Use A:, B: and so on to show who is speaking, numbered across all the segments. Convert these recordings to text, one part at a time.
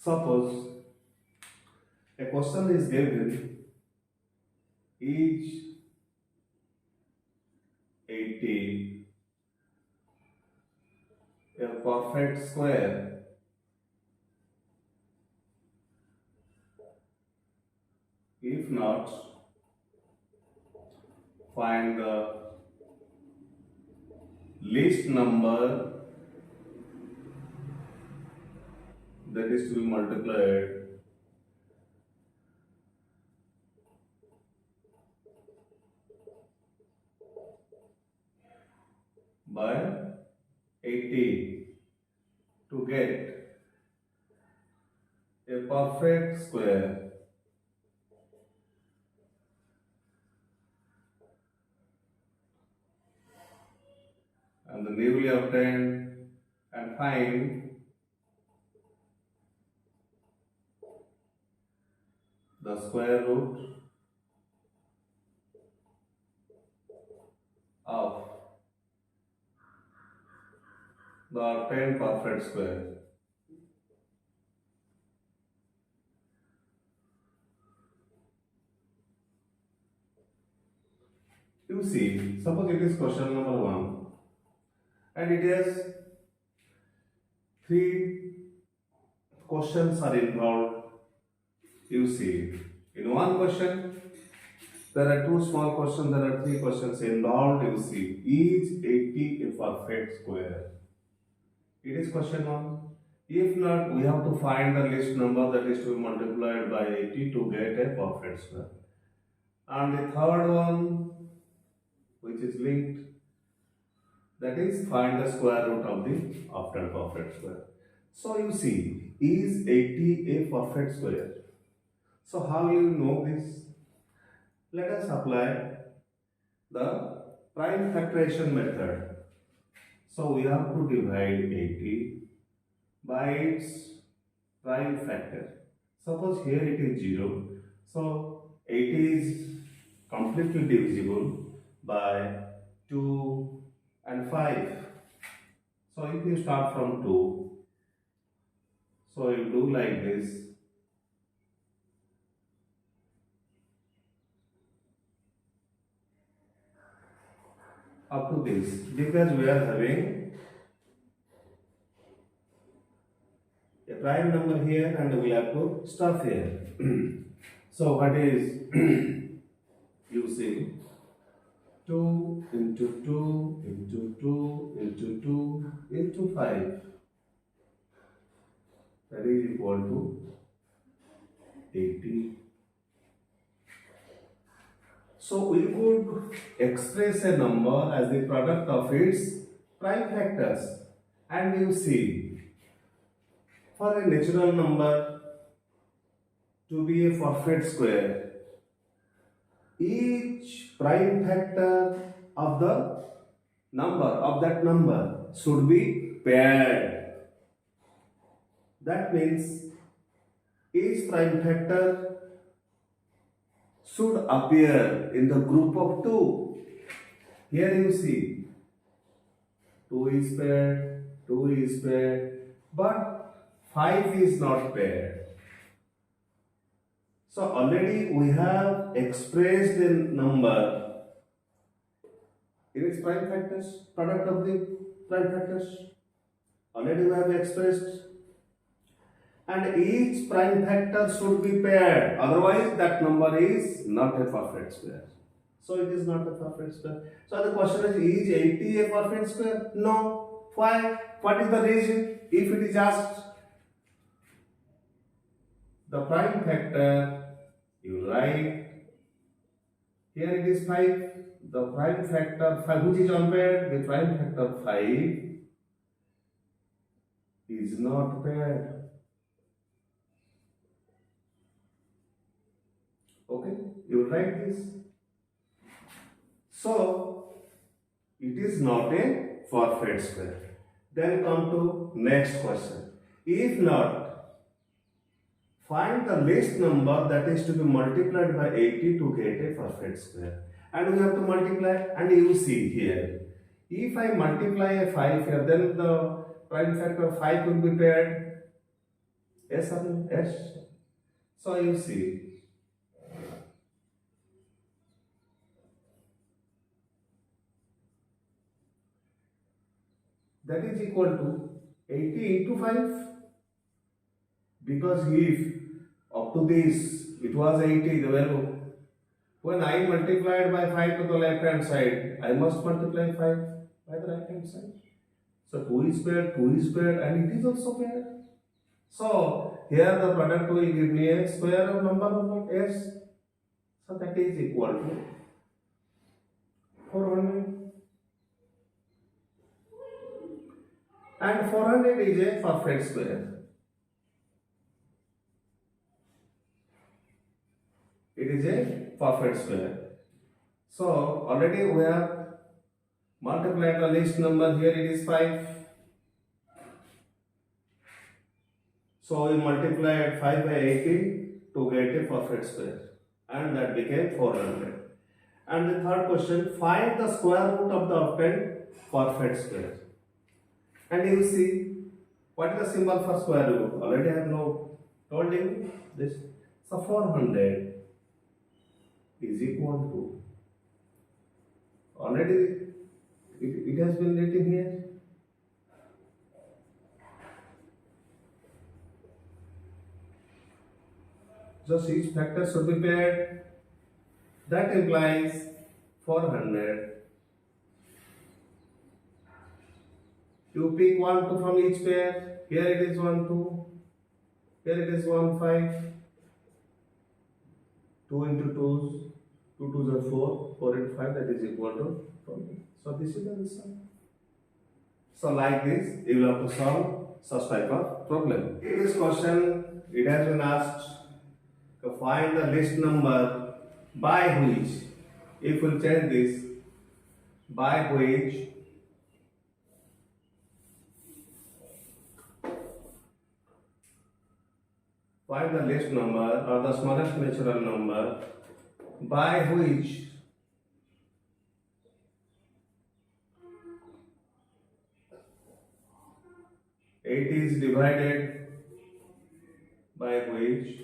A: Suppose a question is given, is 80 a perfect square? If not, find the least number that is to be multiplied by 80 to get a perfect square. And the newly obtained and find the square root of the obtained perfect square. You see, suppose it is question number 1 and it has 3 questions are involved. You see, in one question there are 2 small questions, there are 3 questions involved. You see, is 80 a perfect square? It is question 1. If not, we have to find the least number that is to be multiplied by 80 to get a perfect square. And the third one, which is linked, that is find the square root of the obtained perfect square. So you see, is 80 a perfect square? So how you know this? Let us apply the prime factorization method. So we have to divide 80 by its prime factor. Suppose here it is 0. So 80 is completely divisible by 2 and 5. So if you start from 2, so you do like this. Up to this, because we are having a prime number here and we have to stop here. So what is you see 2 into 2 into 2 into 2 into 5, that is equal to 80. So we could express a number as the product of its prime factors. And you see, for a natural number to be a perfect square, each prime factor of the number of that number should be paired. That means each prime factor should appear in the group of 2. Here you see 2 is paired, 2 is paired, but 5 is not paired. So already we have expressed a number in its prime factors, product of the prime factors. Already we have expressed. And each prime factor should be paired, otherwise that number is not a perfect square. So it is not a perfect square. So the question is 80 a perfect square? No. Why? What is the reason? If it is asked the prime factor, you write, here it is 5, the prime factor 5, which is unpaired, the prime factor 5 is not paired. Okay, you write this. So it is not a perfect square. Then come to next question. If not, find the least number that is to be multiplied by 80 to get a perfect square. And we have to multiply, and you see here. If I multiply a 5 here, then the prime factor 5 will be paired. Yes or no? Yes. So you see, that is equal to 80 into 5, because if up to this it was 80 the value, when I multiplied by 5 to the left hand side, I must multiply 5 by the right hand side. So 2 is paired, 2 is paired, and it is also paired. So here the product will give me a square of number of what? S. So that is equal to 400. And 400 is a perfect square. It is a perfect square. So already we have multiplied the least number. Here it is 5. So we multiplied 5 by 80 to get a perfect square, and that became 400. And the third question, find the square root of the obtained perfect square. And you see, what is the symbol for square root? Already I have told you this. So 400 is equal to, already it has been written here. Just each factor should be paired. That implies 400. You pick 1, 2 from each pair. Here it is 1, 2. Here it is 1, 5. 2 into 2s. 2 2s are 4. 4 into 5, that is equal to 20. So this is the answer. So like this, you will have to solve such type of problem. In this question, it has been asked to find the least number by which, if we change this, by which find the least number or the smallest natural number by which it is divided, by which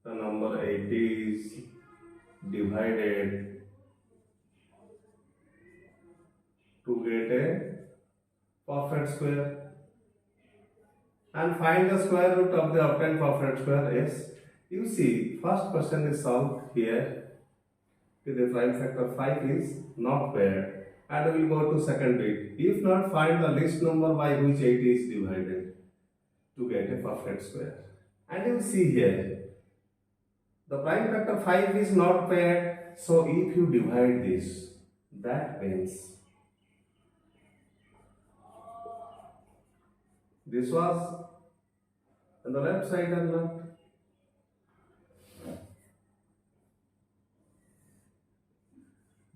A: the number 80 is divided to get a perfect square, and find the square root of the obtained perfect square. Yes, you see, first question is solved here with the prime factor 5 is not paired, and we will go to second bit. If not, find the least number by which 80 is divided to get a perfect square. And you see here, the prime factor 5 is not paired, so if you divide this, that means this was on the left side or not?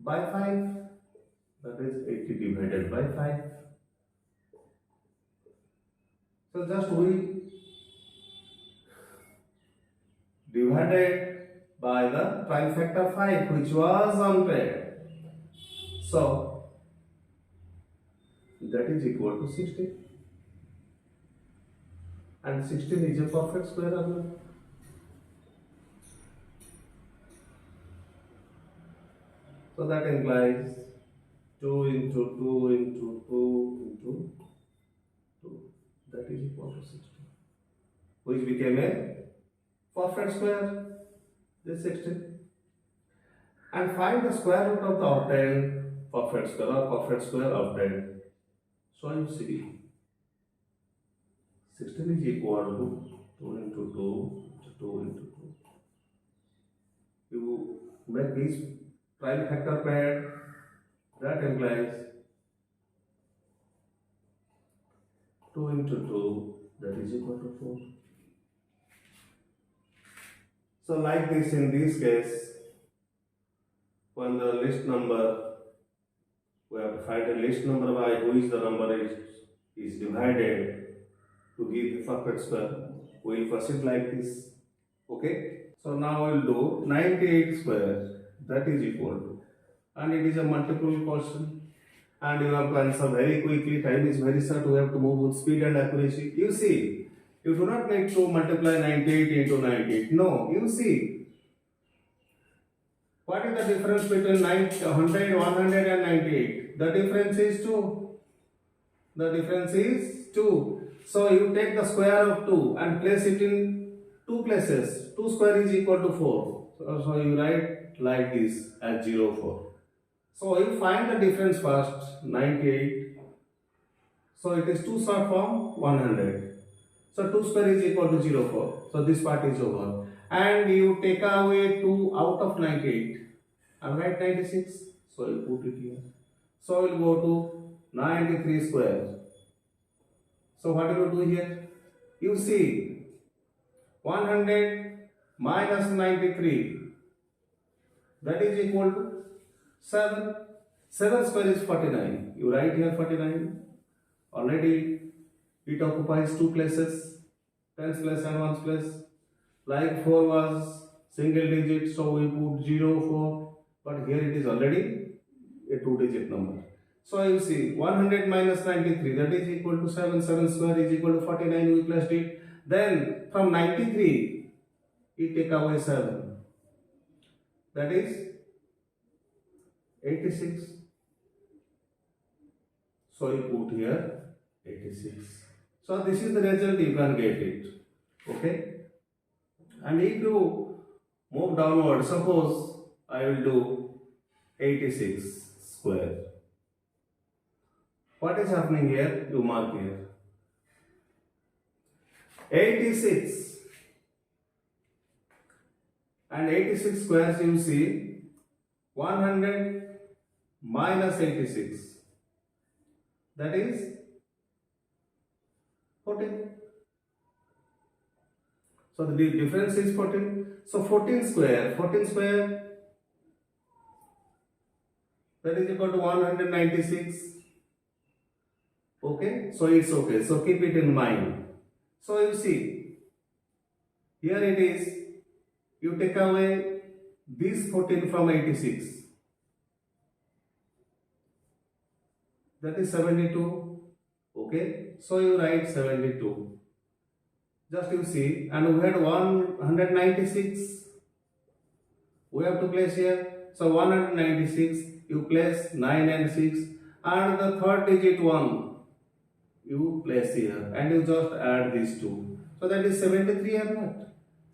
A: By 5, that is 80 divided by 5. So just we divided by the prime factor 5, which was unpaired. So that is equal to 60. And 16 is a perfect square or not? So that implies 2 into 2 into 2 into 2. That is equal to 60. Which became a perfect square. This 16. And find the square root of the obtained perfect square or perfect square obtained. So you see, 16 is equal to 2 into 2 2 into 2. You make these prime factor paired, that implies 2 into 2, that is equal to 4. So like this, in this case, when the least number, we have to find a least number by which the number is divided to give the perfect square. We will proceed like this. Okay? So now we will do 98 square, that is equal to, and it is a multiple question, and you have to answer very quickly. Time is very short. We have to move with speed and accuracy. You see, You do not need to multiply 98 into 98. No, you see, what is the difference between 100, 100 and 98? The difference is 2. The difference is 2. So you take the square of 2 and place it in two places. 2 square is equal to 4. So you write like this as 0, 4. So you find the difference first, 98. So it is 2 short from 100. So 2 square is equal to 0, 4. So this part is over. And you take away 2 out of 98. And write 96. So you put it here. So we'll go to 93 square. So what do you do here? You see 100 minus 93, that is equal to 7. 7 square is 49. You write here 49. Already it occupies two places, tens place and ones place. Like 4 was single digit, so we put 0, 4. But here it is already a 2-digit number. So you see 100 minus 93, that is equal to 7. 7 square is equal to 49. We placed it. Then from 93, you take away 7. That is 86. So you put here 86. So this is the result, you can get it. Okay. And if you move downward, suppose I will do 86 square. What is happening here? You mark here. 86 and 86 squares, you see 100 minus 86, that is 14. So the difference is 14. So 14 square, that is equal to 196. Okay, so it's okay. So keep it in mind. So you see, here it is, you take away this 14 from 86. That is 72. Okay, so you write 72. Just you see, and we had 196. We have to place here. So 196, you place 9 and 6, and the third digit 1 you place here, and you just add these two. So that is 73 or not?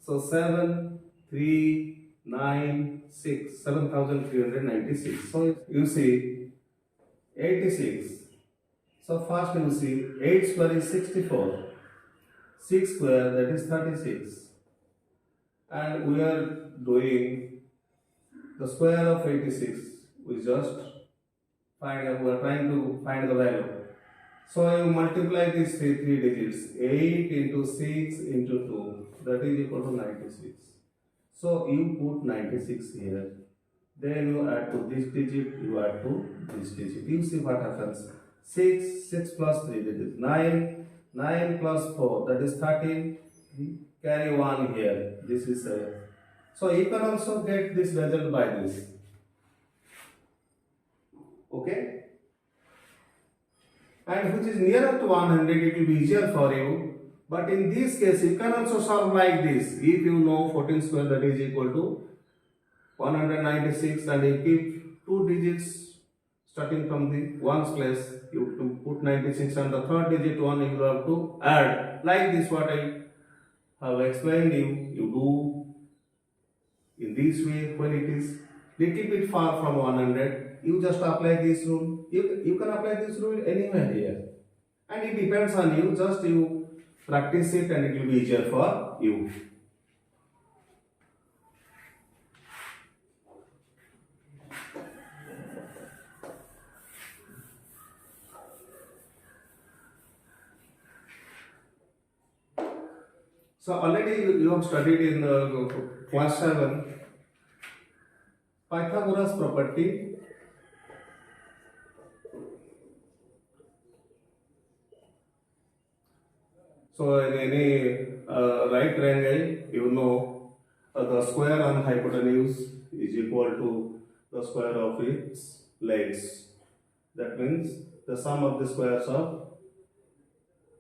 A: So 7, 3, 9, 6, 7396. So you see 86. So first you see 8 square is 64. 6 square, that is 36. And we are doing the square of 86. We just we are trying to find the value. So you multiply these three digits. 8 into 6 into 2, that is equal to 96. So you put 96 here. Then you add to this digit, you add to this digit. You see what happens. 6 plus 3, that is 9. 9 plus 4, that is 13. Carry 1 here. This is 7. So you can also get this result by this. Okay? And which is nearer to 100, it will be easier for you. But in this case, you can also solve like this. If you know 14 square, that is equal to 196, and you keep two digits starting from the ones place, you put 96, and the third digit 1 you have to add. Like this, what I have explained you do in this way. When it is little bit far from 100, you just apply this rule. You can apply this rule anywhere here, and it depends on you. Just you practice it, and it will be easier for you. So already you have studied in class 7 Pythagoras property. So in any right triangle, you know the square on hypotenuse is equal to the square of its legs. That means the sum of the squares of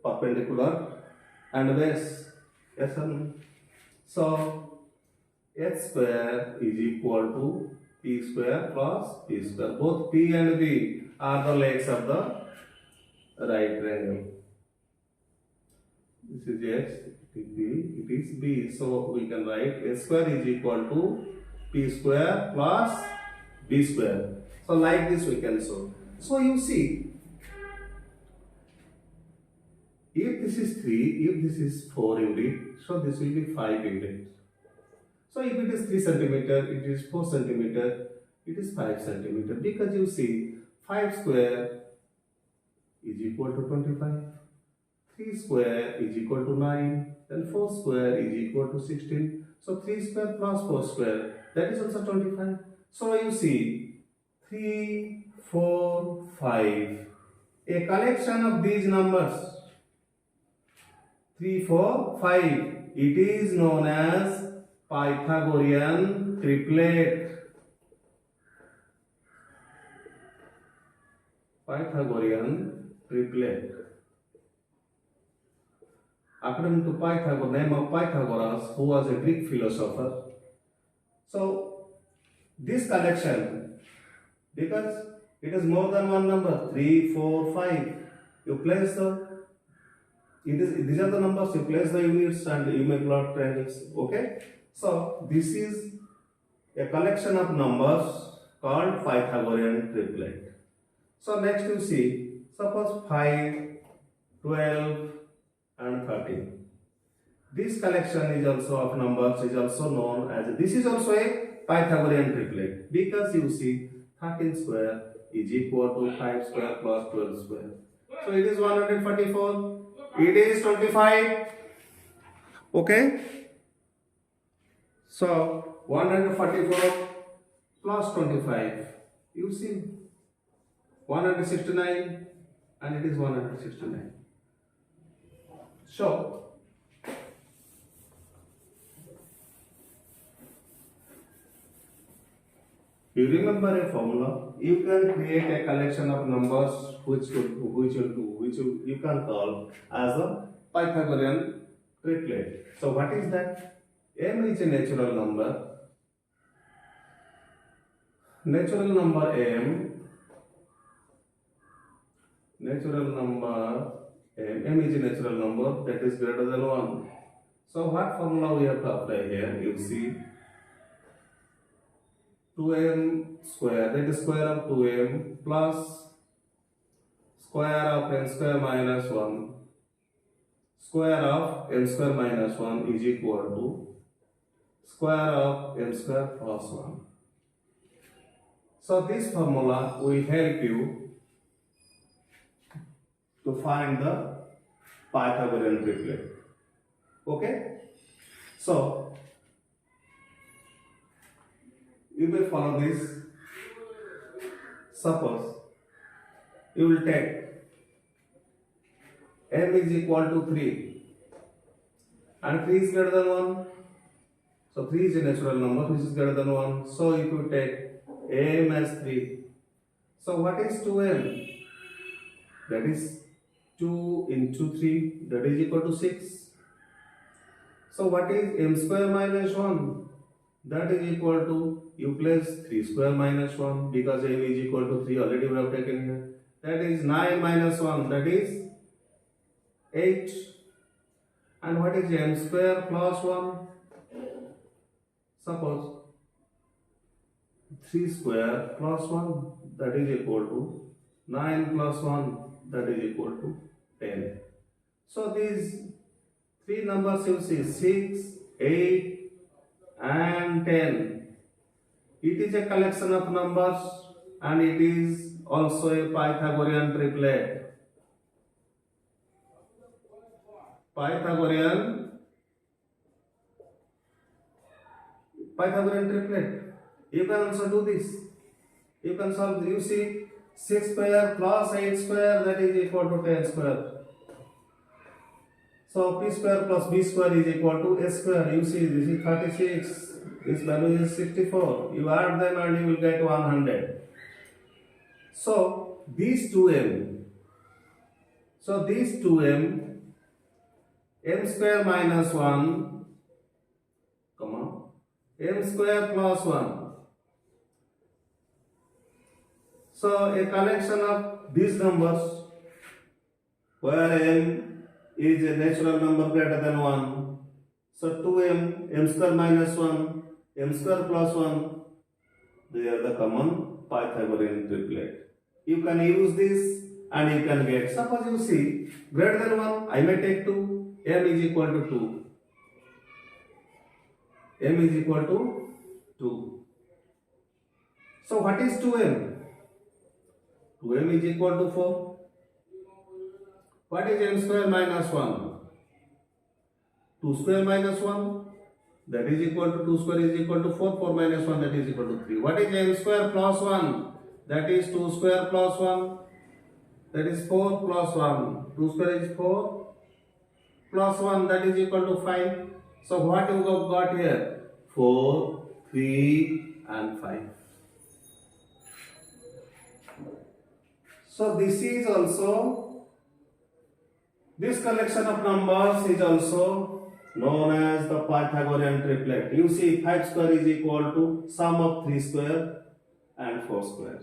A: perpendicular and base. Yes or no? So h square is equal to p square plus p square. Both p and b are the legs of the right triangle. This is h, it is b. So we can write h square is equal to p square plus b square. So like this we can solve. So you see, if this is 3, if this is 4 unit, so this will be 5 unit. So if it is 3 centimeter, it is 4 centimeter, it is 5 centimeter. Because you see, 5 square is equal to 25. 3 square is equal to 9. Then 4 square is equal to 16. So 3 square plus 4 square, that is also 25. So you see, 3, 4, 5. A collection of these numbers, 3, 4, 5. It is known as Pythagorean triplet. Pythagorean triplet. According to Pythagoras, name of Pythagoras, who was a Greek philosopher. So this collection, because it is more than one number, 3, 4, 5. You place these are the numbers, you place the units and you may plot triangles. Okay? So this is a collection of numbers called Pythagorean triplet. So next you see, suppose 5, 12 and 13. This collection is also of numbers is also known as, this is also a Pythagorean triplet, because you see 13 square is equal to 5 square plus 12 square. So it is 144. It is 25. Okay? So 144 plus 25. You see 169 and it is 169. So you remember a formula? You can create a collection of numbers which you can call as a Pythagorean triplet. So what is that? M is a natural number. Natural number M is a natural number that is greater than 1. So what formula we have to apply here? You see, 2m square, that is square of 2m plus square of n square minus 1, square of m square minus 1 is equal to square of m square plus 1. So this formula will help you to find the Pythagorean triplet. Okay? So you may follow this. Suppose you will take m is equal to 3 and 3 is greater than 1. So 3 is a natural number which is greater than 1. So if you take m as 3, so what is 2m? That is 2 into 3, that is equal to 6. So what is m square minus 1? That is equal to, you place 3 square minus 1 because m is equal to 3, already we have taken here. That is 9 minus 1, that is 8. And what is m square plus 1? Suppose 3 square plus 1, that is equal to 9 plus 1, that is equal to 10. So these three numbers you see, 6, 8 and 10. It is a collection of numbers and it is also a Pythagorean triplet. Pythagorean triplet. You can also do this. You can solve, you see, 6 square plus 8 square, that is equal to 10 square. So p square plus b square is equal to a square. You see, this is 36. This value is 64. You add them and you will get 100. So these 2m m square minus 1, comma, m square plus 1. So a collection of these numbers where m is a natural number greater than 1. So 2m, m square minus 1, m square plus 1, they are the common Pythagorean triplet. You can use this and you can get, suppose you see greater than 1, I may take 2, m is equal to 2. M is equal to 2. So what is 2m? 2m is equal to 4. What is m square minus 1? 2 square minus 1, that is equal to 2 square is equal to 4. 4 minus 1, that is equal to 3. What is m square plus 1? That is 2 square plus 1, that is 4 plus 1. 2 square is 4 plus 1, that is equal to 5. So what you have got here? 4, 3 and 5. So this is also, this collection of numbers is also known as the Pythagorean triplet. You see 5 square is equal to sum of 3 square and 4 square.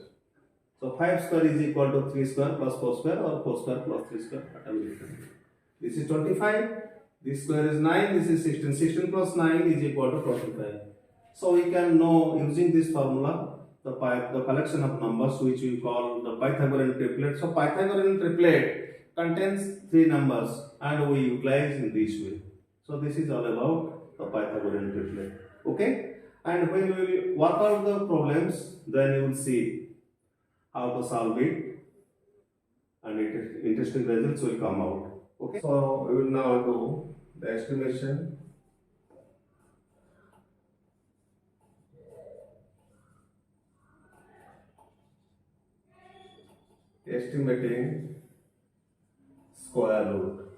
A: So 5 square is equal to 3 square plus 4 square or 4 square plus 3 square. This is 25, this square is 9, this is 16. 16 plus 9 is equal to 25. So we can know using this formula the collection of numbers which we call the Pythagorean triplet. So Pythagorean triplet contains 3 numbers and we utilize in this way. So this is all about the Pythagorean triplet. Okay? And when we will work out the problems, then you will see how to solve it and interesting results will come out. Okay? So we will now do the estimation. Estimating square root.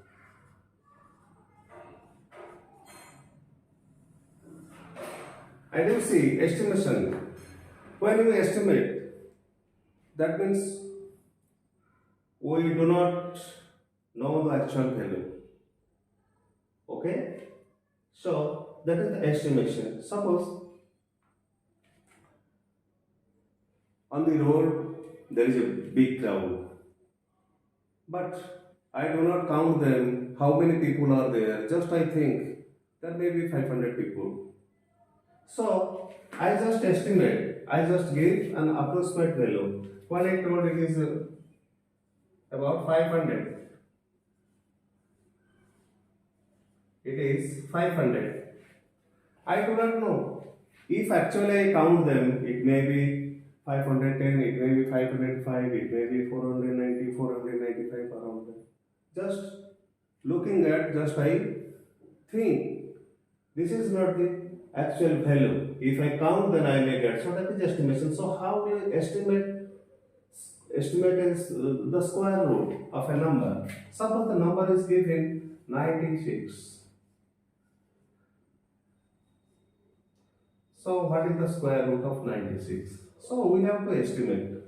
A: And you see estimation. When you estimate, that means we do not know the actual value. Okay? So that is the estimation. Suppose on the road there is a big crowd, but I do not count them, how many people are there, just I think there may be 500 people. So I just estimate, I just give an approximate value. When I told it is about 500, it is 500. I do not know. If actually I count them, it may be 510, it may be 505, it may be 490, 495 around there. Just looking at, just I think this is not the actual value. If I count, then I may get. So that is estimation. So how do you estimate? Estimate is the square root of a number. Suppose the number is given 96. So what is the square root of 96? So we have to estimate.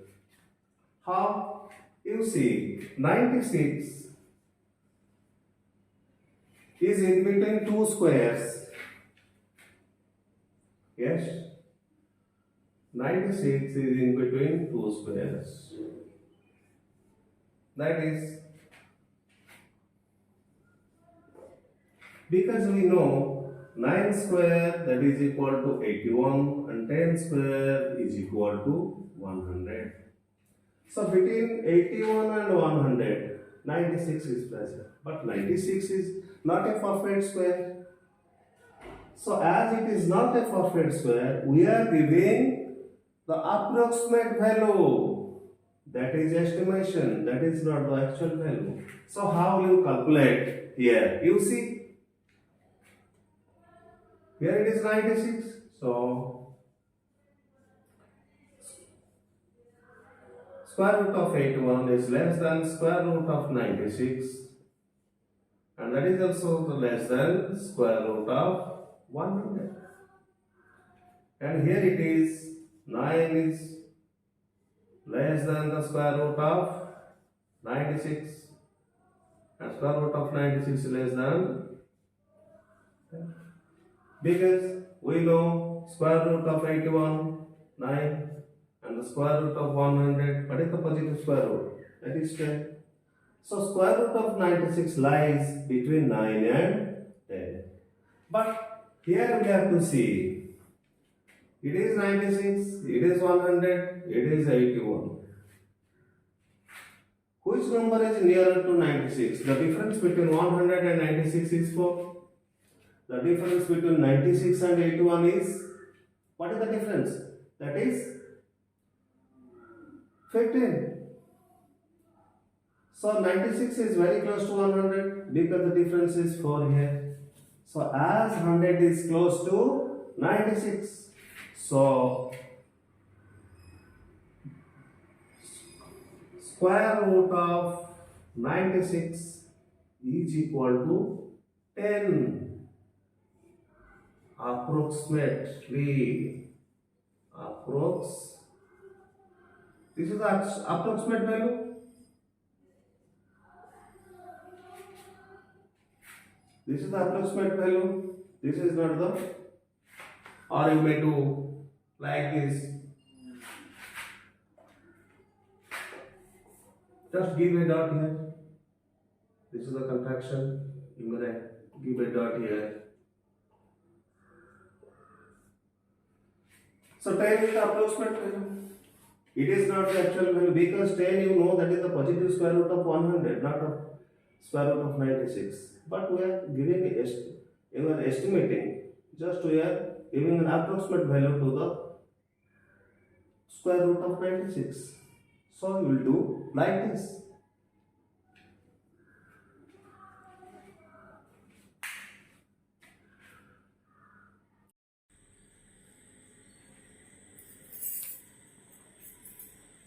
A: How? You see, 96 is in between two squares. Yes? 96 is in between two squares. That is, because we know 9 square that is equal to 81 and 10 square is equal to 100. So between 81 and 100, 96 is present. But 96 is not a perfect square. So as it is not a perfect square, we are giving the approximate value. That is estimation. That is not the actual value. So how will you calculate here? You see, here it is 96. So square root of 81 is less than square root of 96. And that is also less than square root of 100. And here it is 9 is less than the square root of 96. And square root of 96 less than 10. Because we know square root of 81, 9, and the square root of 100. What is the positive square root? That is 10. So square root of 96 lies between 9 and 10. But here we have to see, it is 96, it is 100, it is 81. Which number is nearer to 96? The difference between 100 and 96 is 4. The difference between 96 and 81 is, what is the difference? That is 15. So 96 is very close to 100 because the difference is 4 here. So as 100 is close to 96, so square root of 96 is equal to 10. Approximately, this is the approximate value. This is the approximate value. This is not the, or you may do like this. Just give a dot here. This is the contraction. You may give a dot here. So 10 is the approximate value. It is not the actual value because 10 you know that is the positive square root of 100, not the square root of 96. But we are giving we are estimating, just we are giving an approximate value to the square root of 96. So you will do like this.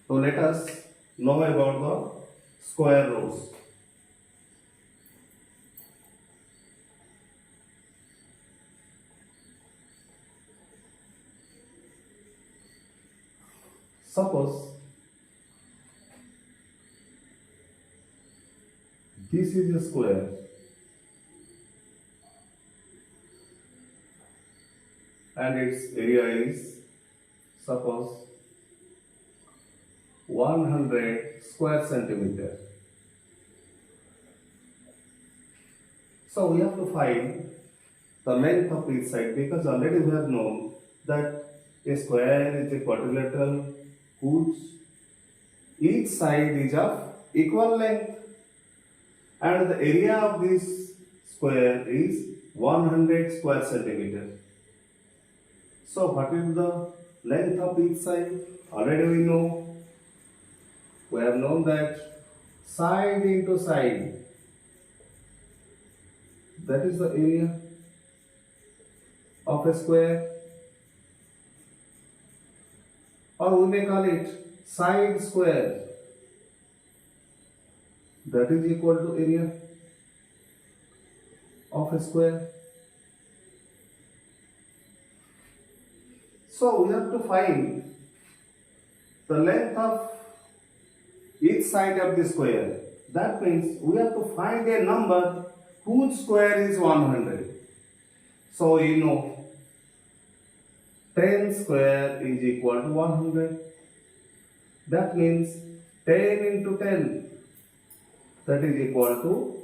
A: So let us know about the square roots. Suppose this is a square and its area is, suppose, 100 square centimeter. So we have to find the length of each side because already we have known that a square is a quadrilateral whose each side is of equal length and the area of this square is 100 square centimeter. So what is the length of each side? Already we know. We have known that side into side, that is the area of a square, or we may call it side square, that is equal to area of a square. So we have to find the length of each side of the square. That means we have to find a number whose square is 100. So you know 10 square is equal to 100. That means 10 into 10, that is equal to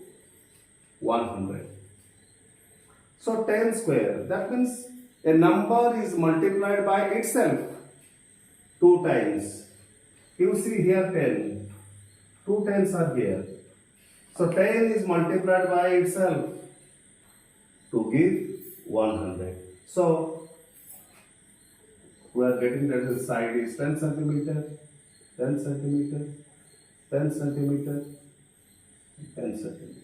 A: 100. So 10 square, that means a number is multiplied by itself 2 times. You see here 10. 2 tens are here. So 10 is multiplied by itself to give 100. So we are getting that the side is 10 centimeter, 10 centimeter, 10 centimeter, 10 centimeter.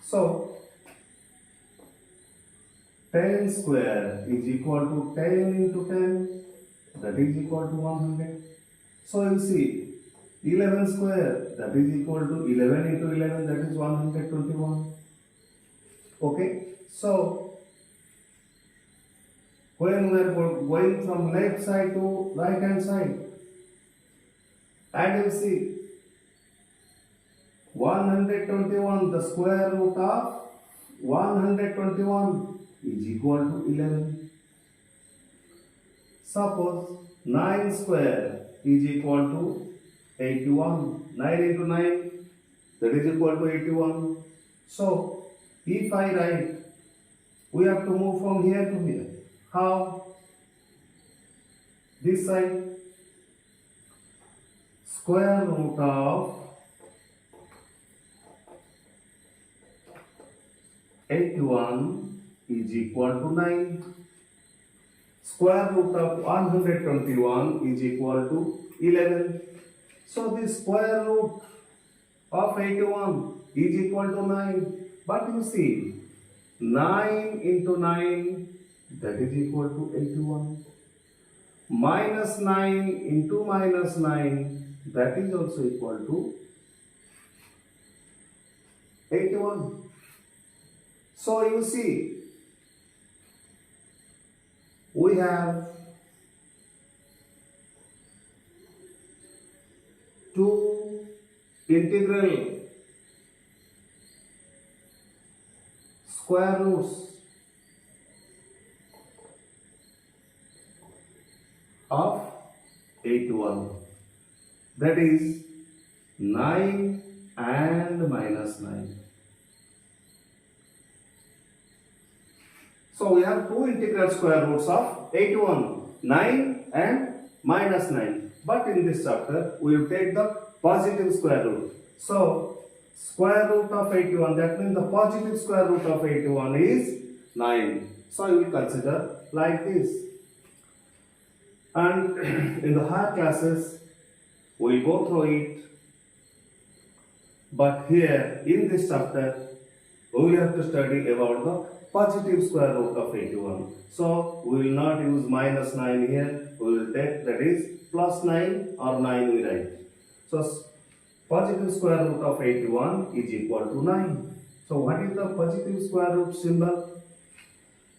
A: So 10 square is equal to 10 into 10, that is equal to 100. So you see 11 square, that is equal to 11 into 11, that is 121. Okay, so when we are going from left side to right hand side, and you see 121, the square root of 121 is equal to 11. Suppose 9 square is equal to 81. 9 into 9, that is equal to 81. So, if I write, we have to move from here to here. How? This side. Square root of 81 is equal to 9. Square root of 121 is equal to 11. So the square root of 81 is equal to 9. But you see, 9 into 9, that is equal to 81. Minus 9 into minus 9, that is also equal to 81. So you see, we have two integral square roots of 81, that is 9 and minus 9. So we have two integral square roots of 81, 9 and minus 9. But in this chapter, we will take the positive square root. So, square root of 81, that means the positive square root of 81 is 9. So, you will consider like this. And in the higher classes, we will go through it. But here, in this chapter, we will have to study about the positive square root of 81. So, we will not use minus 9 here. We will take, that is, plus 9 or 9 we write. So, positive square root of 81 is equal to 9. So, what is the positive square root symbol?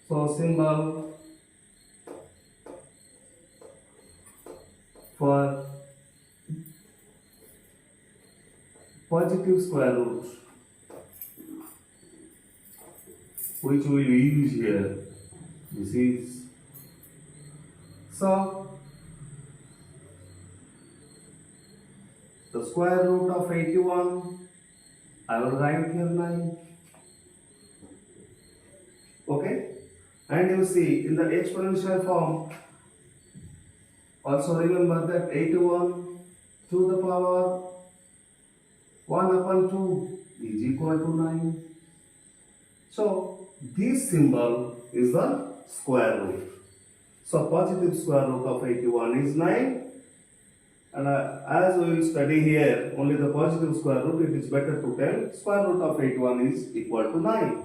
A: So, symbol for positive square root, which we will use here. This is, so the square root of 81, I will write here 9. Okay? And you see, in the exponential form, also remember that 81 to the power 1 upon 2 is equal to 9. So, this symbol is the square root. So, positive square root of 81 is 9. And as we will study here, only the positive square root, it is better to tell square root of 81 is equal to 9.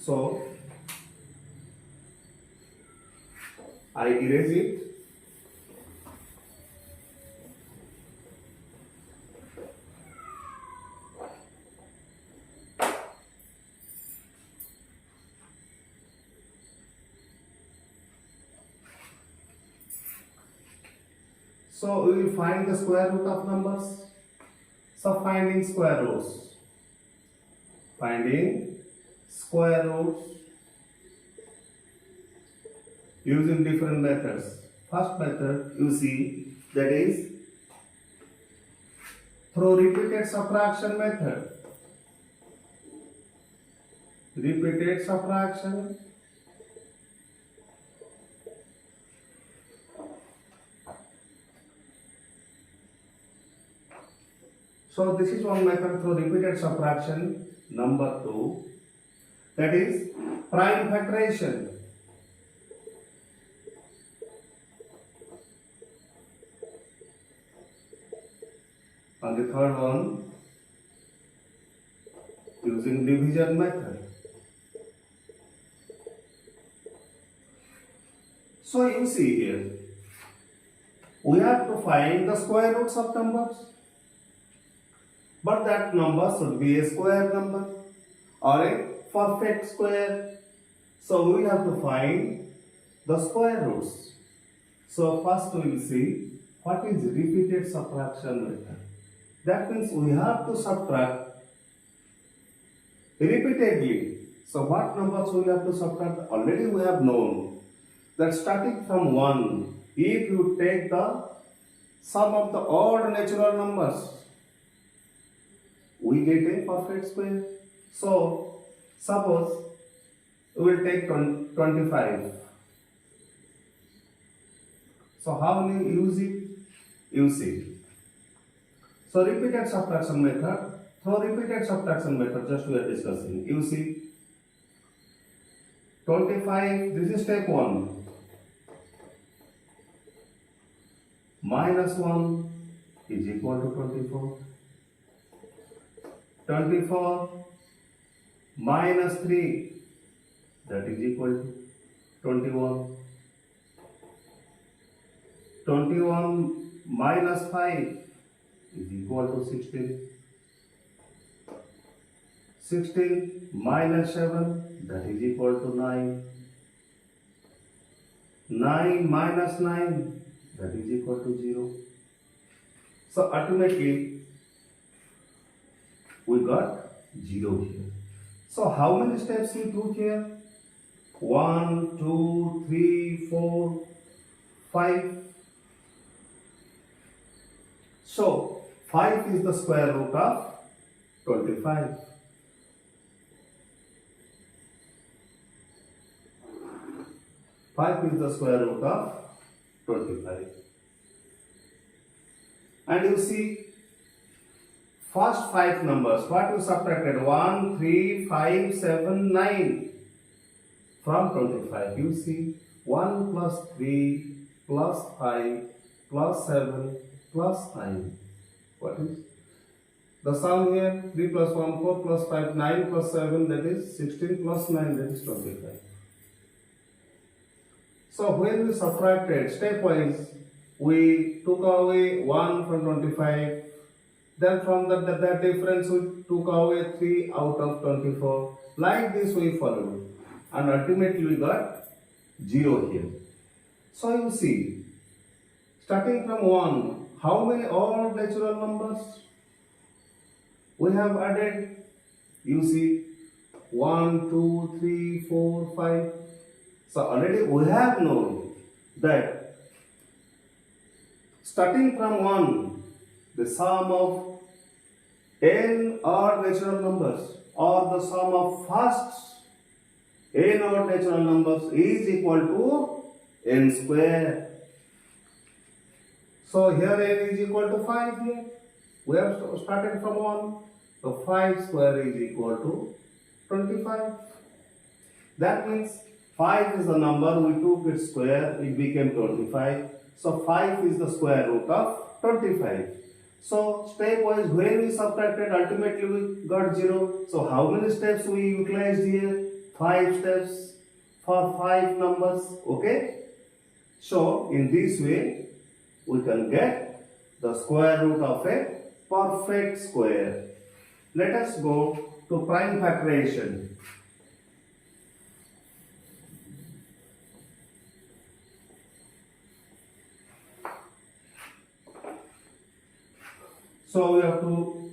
A: So, I erase it. So, we will find the square root of numbers. So, finding square roots. Finding square roots using different methods. First method, you see, that is through repeated subtraction method. Repeated subtraction. So this is one method through repeated subtraction. Number 2, that is prime factorization. And the third one, using division method. So you see here, we have to find the square roots of numbers. But that number should be a square number or a perfect square. So we have to find the square roots. So first we will see what is repeated subtraction method. That means we have to subtract repeatedly. So what numbers we have to subtract? Already we have known that starting from 1, if you take the sum of the odd natural numbers, we get a perfect square. So suppose we will take 25. So how will you use it? Use it. So repeated subtraction method. Through repeated subtraction method, just we are discussing. You see, 25, this is step 1. Minus 1 is equal to 24. 24 minus 3, that is equal to 21. 21 minus 5 is equal to 16. 16 minus 7, that is equal to 9. 9 minus 9, that is equal to 0. So ultimately, we got 0 here. So how many steps we took here? 1, 2, 3, 4, 5. So 5 is the square root of 25. 5 is the square root of 25. And you see, first 5 numbers, what you subtracted? 1, 3, 5, 7, 9 from 25. You see, 1 plus 3 plus 5 plus 7 plus 9. What is? The sum here, 3 plus 1, 4 plus 5, 9 plus 7, that is 16 plus 9, that is 25. So when we subtracted stepwise, we took away 1 from 25. Then from that difference we took away 3 out of 24. Like this we followed. And ultimately we got 0 here. So you see, starting from 1, how many odd natural numbers we have added? You see, 1, 2, 3, 4, 5. So already we have known that starting from 1, the sum of n odd natural numbers or the sum of first n odd natural numbers is equal to n square. So here n is equal to 5 here. We have started from 1. So 5 square is equal to 25. That means 5 is the number, we took its square, it became 25. So 5 is the square root of 25. So stepwise, when we subtracted, ultimately we got 0. So how many steps we utilized here? 5 steps for 5 numbers. Okay. So in this way, we can get the square root of a perfect square. Let us go to prime factorization. So we have to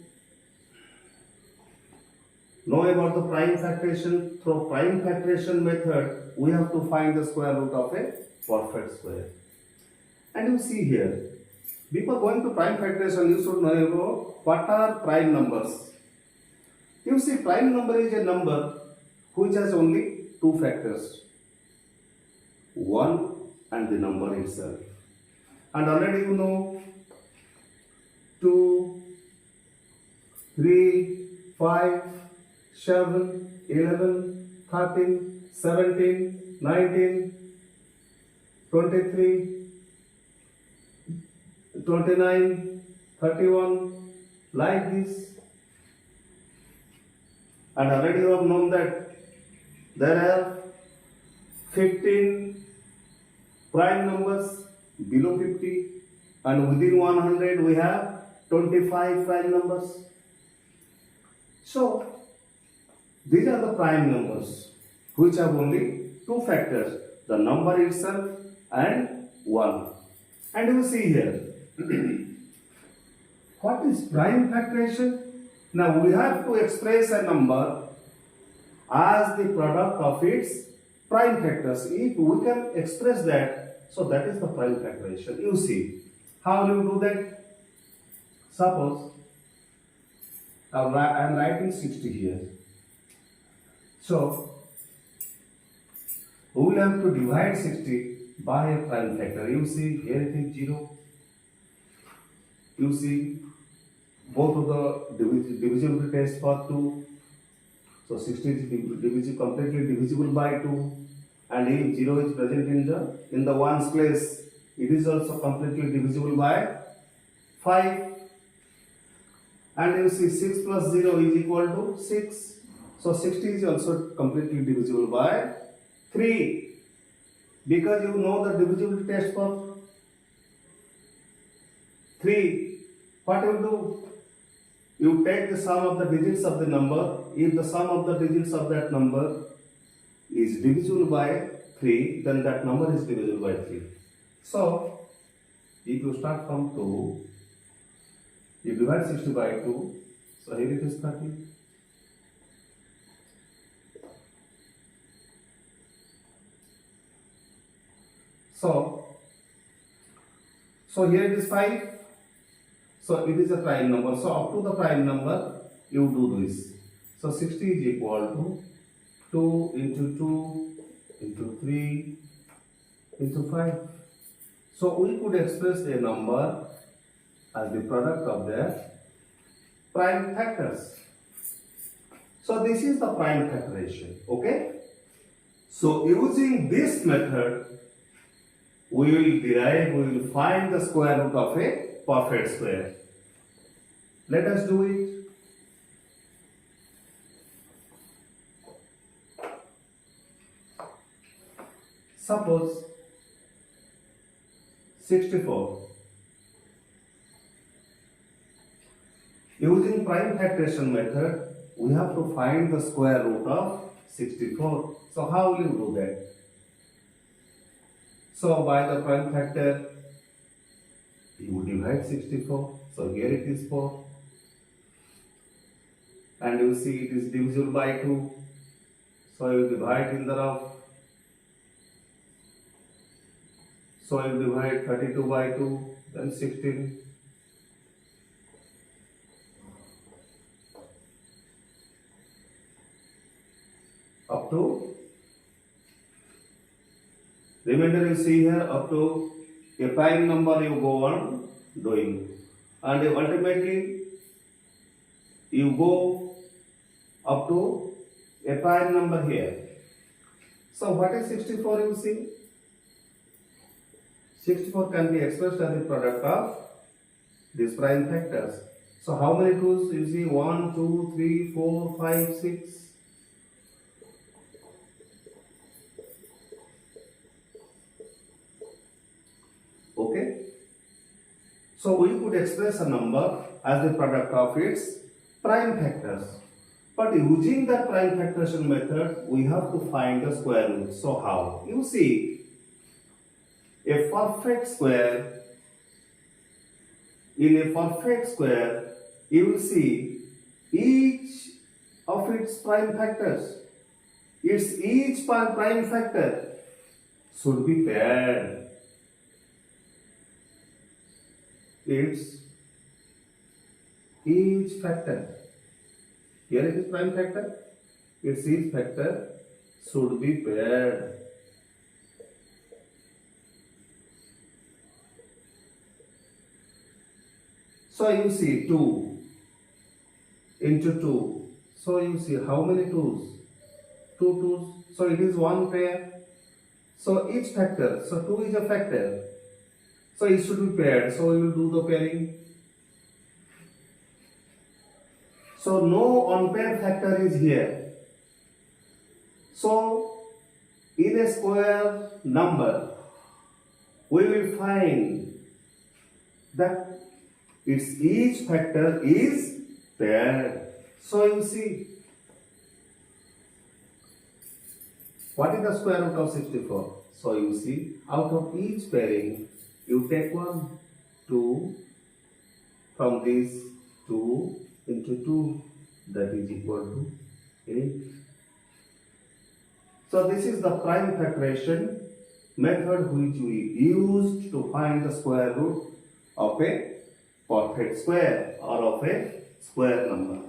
A: know about the prime factorization. Through prime factorization method, we have to find the square root of a perfect square. And you see here, before going to prime factorization, you should know about what are prime numbers. You see, prime number is a number which has only 2 factors, 1 and the number itself. And already you know 2, 3, 5, 7, 11, 13, 17, 19, 23, 29, 31, like this. And already you have known that there are 15 prime numbers below 50, and within 100 we have 25 prime numbers. So these are the prime numbers which have only 2 factors, the number itself and 1. And you see here, What is prime factorization? Now we have to express a number as the product of its prime factors. If we can express that, so that is the prime factorization. You see, how do you do that? Suppose I am writing 60 here. So we will have to divide 60 by a prime factor. You see, here it is 0. You see, both of the divisibility test for 2. So 60 is completely divisible by 2. And if 0 is present in the ones place, it is also completely divisible by 5. And you see 6 plus 0 is equal to 6. So 60 is also completely divisible by 3. Because you know the divisibility test for 3. What you do? You take the sum of the digits of the number. If the sum of the digits of that number is divisible by 3, then that number is divisible by 3. So, if you start from 2, you divide 60 by 2, so here it is 30. So here it is 5. So it is a prime number. So up to the prime number, you do this. So 60 is equal to 2 into 2 into 3 into 5. So we could express a number as the product of their prime factors. So this is the prime factorization. Okay? So using this method, we will find the square root of a perfect square. Let us do it. Suppose 64. Using prime factorization method, we have to find the square root of 64. So how will you do that? So by the prime factor, you divide 64. So here it is 4. And you see it is divisible by 2. So you divide in the rough. So you divide 32 by 2, then 16. Up to, remainder you see here, up to a prime number you go on doing. And ultimately, you go up to a prime number here. So what is 64 you see? 64 can be expressed as the product of these prime factors. So how many 2's you see? 1, 2, 3, 4, 5, 6. Okay. So we could express a number as the product of its prime factors. But using that prime factorization method, we have to find the square root. So how? You see, a perfect square, in a perfect square, you will see each of its prime factors. Each prime factor should be paired. It's each factor. Here it is prime factor. Its each factor should be paired. So you see 2 into 2. So you see how many 2's? 2 2's. So it is one pair. So each factor. So 2 is a factor. So it should be paired. So we will do the pairing. So no unpaired factor is here. So in a square number, we will find that its each factor is paired. So you see, what is the square root of 64? So you see, out of each pairing, you take 1, 2, from this 2 into 2, that is equal to 8. So this is the prime factorization method which we used to find the square root of a perfect square or of a square number.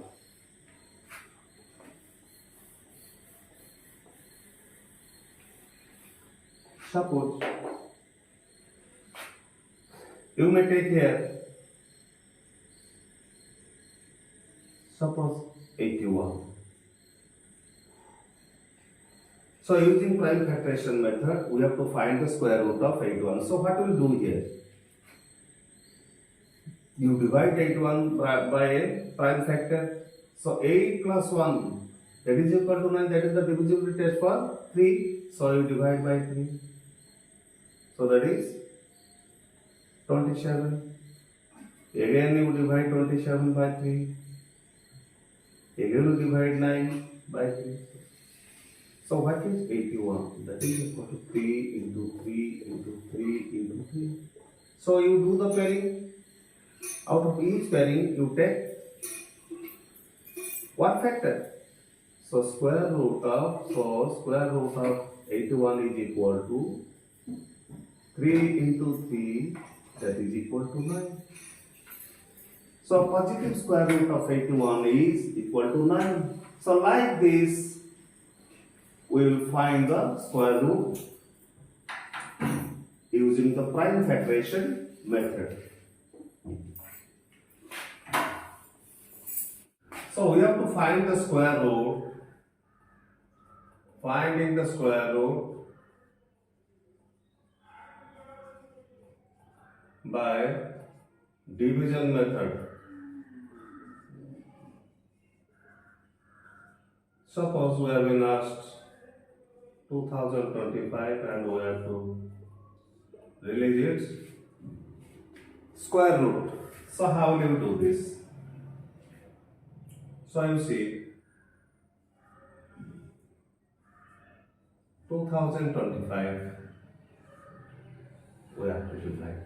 A: Suppose you may take here, suppose 81. So using prime factorization method, we have to find the square root of 81. So what will do here? You divide 81 by a prime factor. So 8 plus 1, that is equal to 9. That is the divisibility test for 3. So you divide by 3. So that is 27. Again you divide 27 by 3. Again you divide 9 by 3. So what is 81? That is equal to 3 into 3 into 3 into 3. So you do the pairing. Out of each pairing you take one factor. So square root of 81 is equal to 3 into 3, that is equal to 9. So positive square root of 81 is equal to 9. So like this, we will find the square root using the prime factorization method. So we have to find the square root. Finding the square root by division method. Suppose we have been asked 2025 and we have to release its square root. So how will you do this? So you see 2025, we have to divide.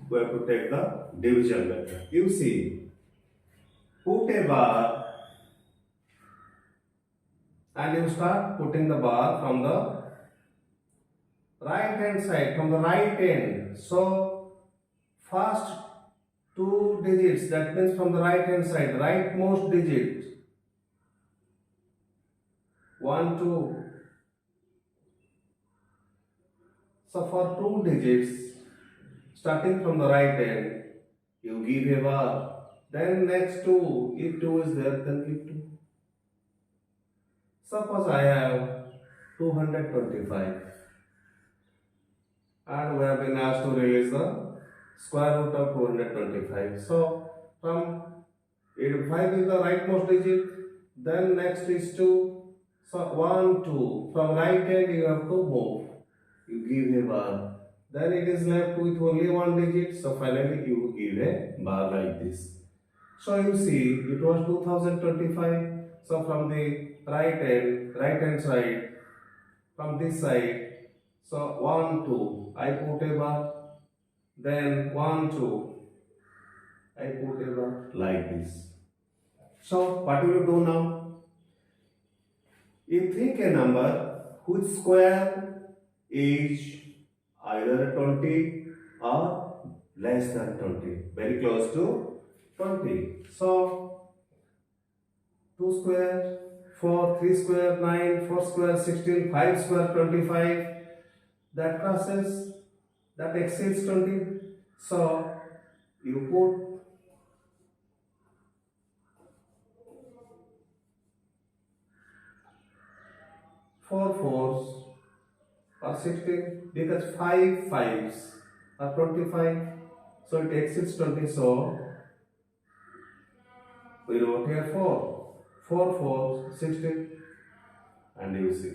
A: We have to take the division method. You see, put a bar and you start putting the bar from the right hand side, from the right end. So first two digits, that means from the right hand side, rightmost digit, 1, 2. So for two digits, starting from the right end, you give a bar. Then next two, if 2 is there, then give 2. Suppose I have 225 and we have been asked to release the square root of 225. So from 5 is the rightmost digit, then next is 2. So 1, 2. From right hand you have to move. You give a bar. Then it is left with only one digit. So finally you give a bar like this. So you see it was 2025. So from the right hand side, from this side, so 1, 2, I put a bar. Then 1, 2, I put a bar like this. So what will you do now? You think a number whose square is either 20 or less than 20, very close to 20. So 2 square, 4, 3 square, 9, 4 square, 16, 5 square, 25. That crosses, that exceeds 20. So you put 4 fours or 16 because 5 fives are 25. So it exceeds 20. So we wrote here 4. 4 fours, 16. And you see.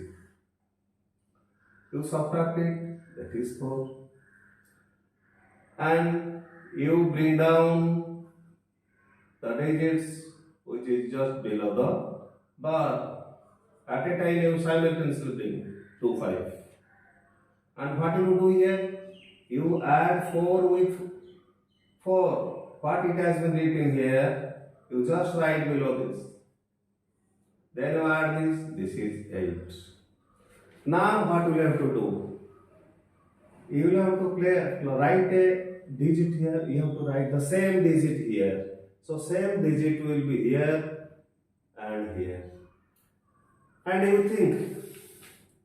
A: You subtract it, that is 4. And you bring down the digits which is just below the bar. At a time you simultaneously bring 2, 5. And what you do here? You add 4 with 4. what it has been written here, you just write below this. Then you add this is 8. Now what you have to do? You will have to write a digit here, you have to write the same digit here. So same digit will be here and here. And you think,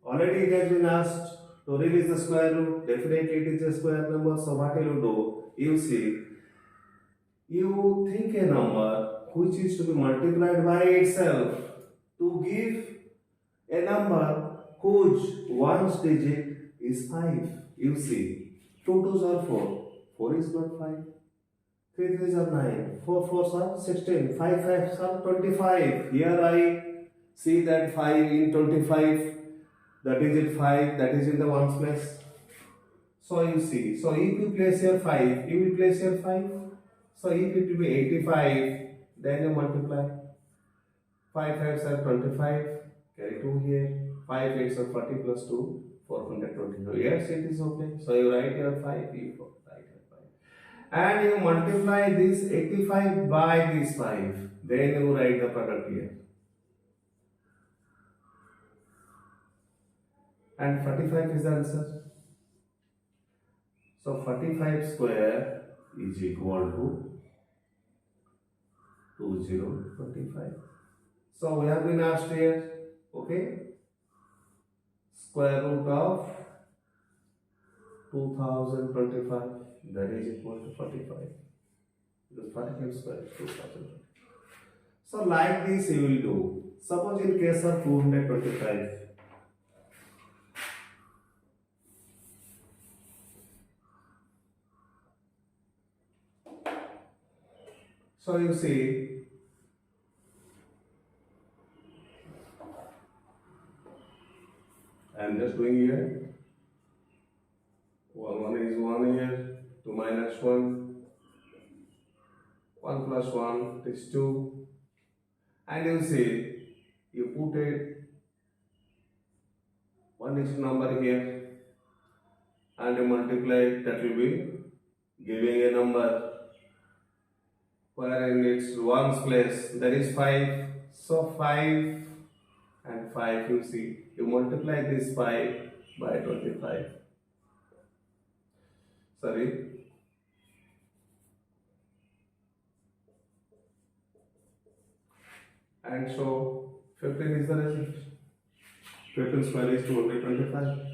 A: already it has been asked to release the square root, definitely it is a square number, so what will you do? You see, you think a number which is to be multiplied by itself to give a number whose ones digit is 5. You see, 2 2s are 4, 4 is not 5, 3 3s are 9, 4 4s are 16, 5 5s are 25. Here I see that 5 in 25, the digit 5 that is in the ones place. So you see, so if you place here 5, you will place here 5. So if it will be 85, then you multiply. 5 5s are 25, carry 2 here. 5 8s are 40 plus 2, 420. Yes, it is okay. So you write here 5, you write here 5. And you multiply this 85 by this 5. Then you write the product here. And 45 is the answer. So 45 square is equal to 2025. So we have been asked here, okay, square root of 2025, that is equal to 45. Because 45 square is 2025. So like this you will do. Suppose in case of 225. So you see, I am just doing here. 1 is 1 here, 2 minus 1, 1 plus 1 is 2. And you see, you put a 1 digit number here and you multiply it, that will be giving a number where in its ones place, that is 5. So 5 and 5, you see, you multiply this 5 by 25. Sorry. And so 15 is the result. 15 square is 225.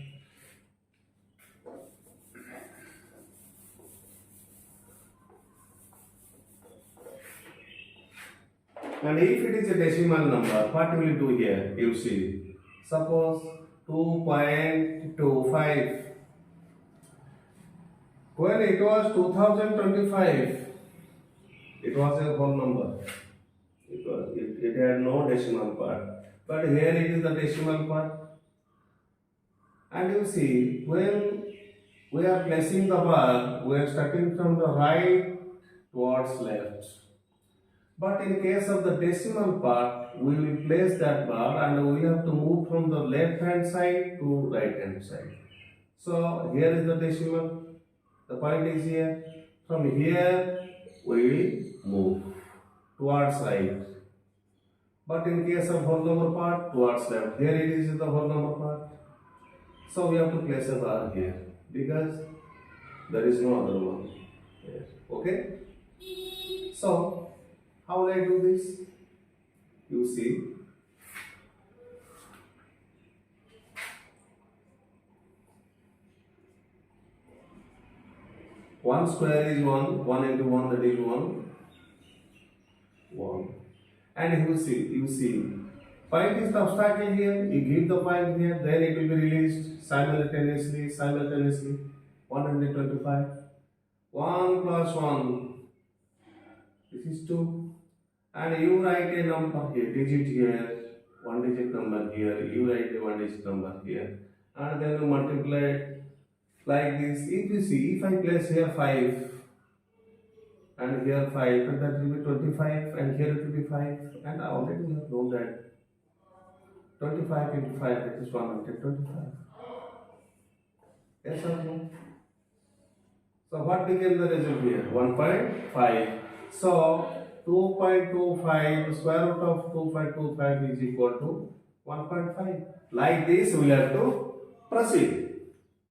A: And if it is a decimal number, what will you do here? You see, suppose 2.25. When it was 2025, it was a whole number. It had no decimal part. But here it is the decimal part. And you see, when we are placing the bar, we are starting from the right towards left. But in case of the decimal part, we will place that bar and we have to move from the left hand side to right hand side. So here is the decimal. The point is here. From here we will move towards right. But in case of whole number part, towards left. Here it is the whole number part. So we have to place a bar here because there is no other one here. Okay? So how will I do this? You see, one square is 1, 1 into 1, that is 1. And you see, point is the obstacle here, you give the point here, then it will be released simultaneously, 125. 1 plus 1, this is 2. And you write a number here, digit here, 1 digit number here, you write a 1 digit number here. And then you multiply it like this. If you see, if I place here 5, and here 5, and that will be 25, and here it will be 5, and already we have known that 25 into 5, that is 125. Yes or no? So what became the result here? 1.5. So 2.25 square root of 2.25 is equal to 1.5. Like this we have to proceed.